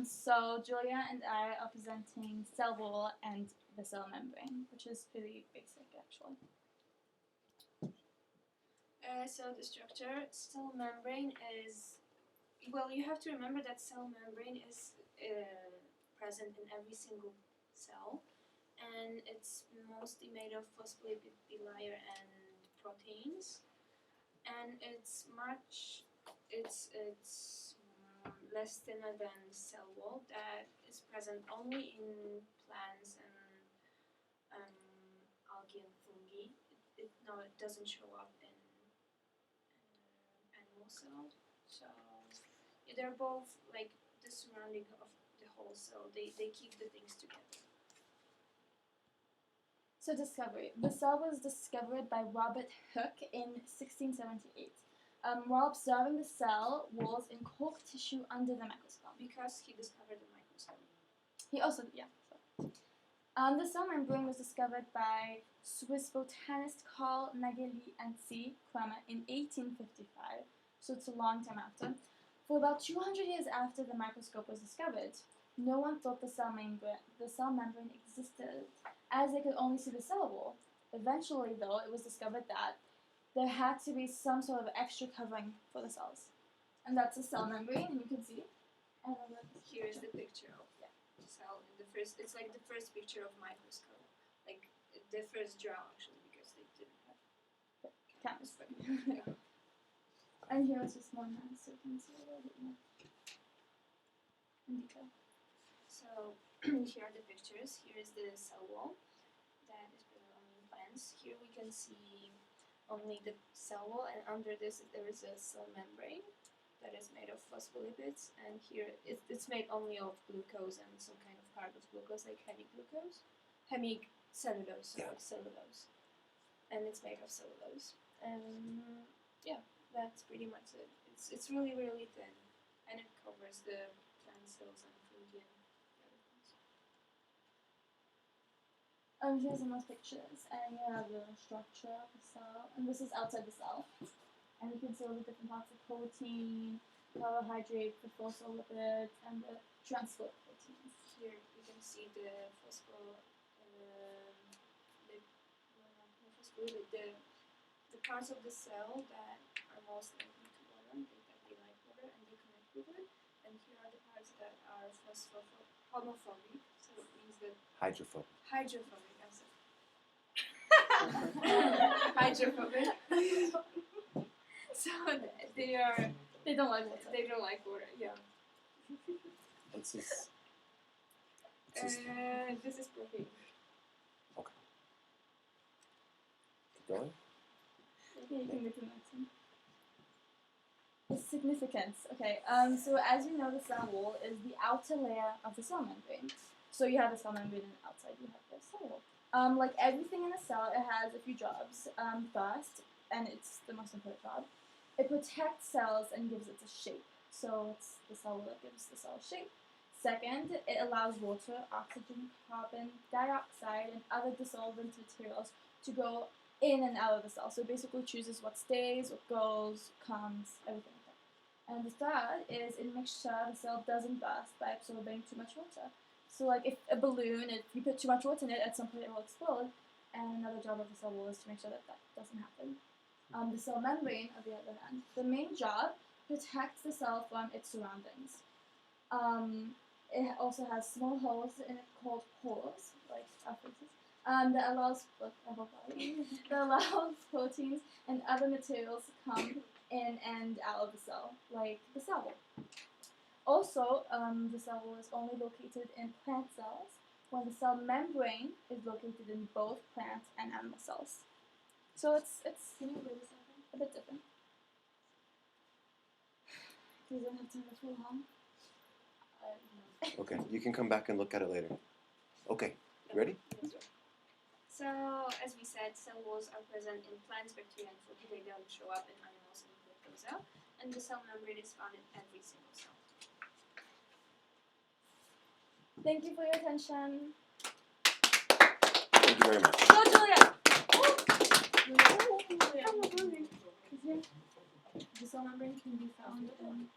So Julia and I are presenting cell wall and the cell membrane, which is pretty basic actually. So the structure, cell membrane is, well, you have to remember that cell membrane is present in every single cell, and it's mostly made of phospholipid bilayer and proteins, and it's less thinner than the cell wall that is present only in plants and algae and fungi. It doesn't show up in animal cell. So they're both like the surrounding of the whole cell. They keep the things together. So discovery. The cell was discovered by Robert Hooke in 1678. While observing the cell walls in cork tissue under the microscope. Because he discovered the microscope. He also, yeah. The cell membrane was discovered by Swiss botanist Carl Nageli and C. Kramer in 1855, so it's a long time after. For about 200 years after the microscope was discovered, no one thought the cell membrane existed, as they could only see the cell wall. Eventually, though, it was discovered that there had to be some sort of extra covering for the cells. And that's a cell membrane, and you can see. And here is the picture of the cell in the first. It's like the first picture of microscope, like the first draw actually, because they didn't have cameras. Yeah. And here is just one hand, so you can see a little bit more in detail. So here are the pictures. Here is the cell wall that is present only in plants. Here we can see only the cell wall, and under this there is a cell membrane that is made of phospholipids, and here it's made only of glucose and some kind of part of glucose, like hemicellulose, cellulose, and it's made of cellulose. And yeah, that's pretty much it. It's really really thin, and it covers the plant cells and fungi and the other things. Here's some more pictures, and you have the structure of the cell, and this is outside the cell. And you can see all the different parts of protein, carbohydrate, the phospholipids, and the transport proteins. Here you can see the the parts of the cell that are most likely to water, they like water and they connect with it. And here are the parts that are homophobic, so it means that Hydrophobic. Hydrophobic, hydrophobic. So they don't like water. They don't like water. Yeah. What's this? This is protein. Okay. Keep going. Yeah, you can go to the next one. The significance. Okay, so as you know, the cell wall is the outer layer of the cell membrane. So you have the cell membrane and outside you have the cell wall. Like everything in a cell, it has a few jobs. First, and it's the most important job, it protects cells and gives it a shape. So it's the cell wall that gives the cell shape. Second, it allows water, oxygen, carbon dioxide, and other dissolvent materials to go in and out of the cell. So it basically chooses what stays, what goes, comes, everything like that. And the third is it makes sure the cell doesn't burst by absorbing too much water. So like if a balloon, if you put too much water in it, at some point it will explode. And another job of the cell wall is to make sure that that doesn't happen. The cell membrane, on the other hand, the main job protects the cell from its surroundings. It also has small holes in it called pores, like our faces, that allows proteins and other materials to come in and out of the cell, like the cell wall. Also, the cell wall is only located in plant cells, when the cell membrane is located in both plant and animal cells. So it's a bit different. Please don't have to go too long. Okay, you can come back and look at it later. Okay, ready? So, as we said, cell walls are present in plants, bacteria, and fungi. They don't show up in animals and protozoa. And the cell membrane is found in every single cell. Thank you for your attention. Thank you very much. Go, Julia! The cell membrane can be found in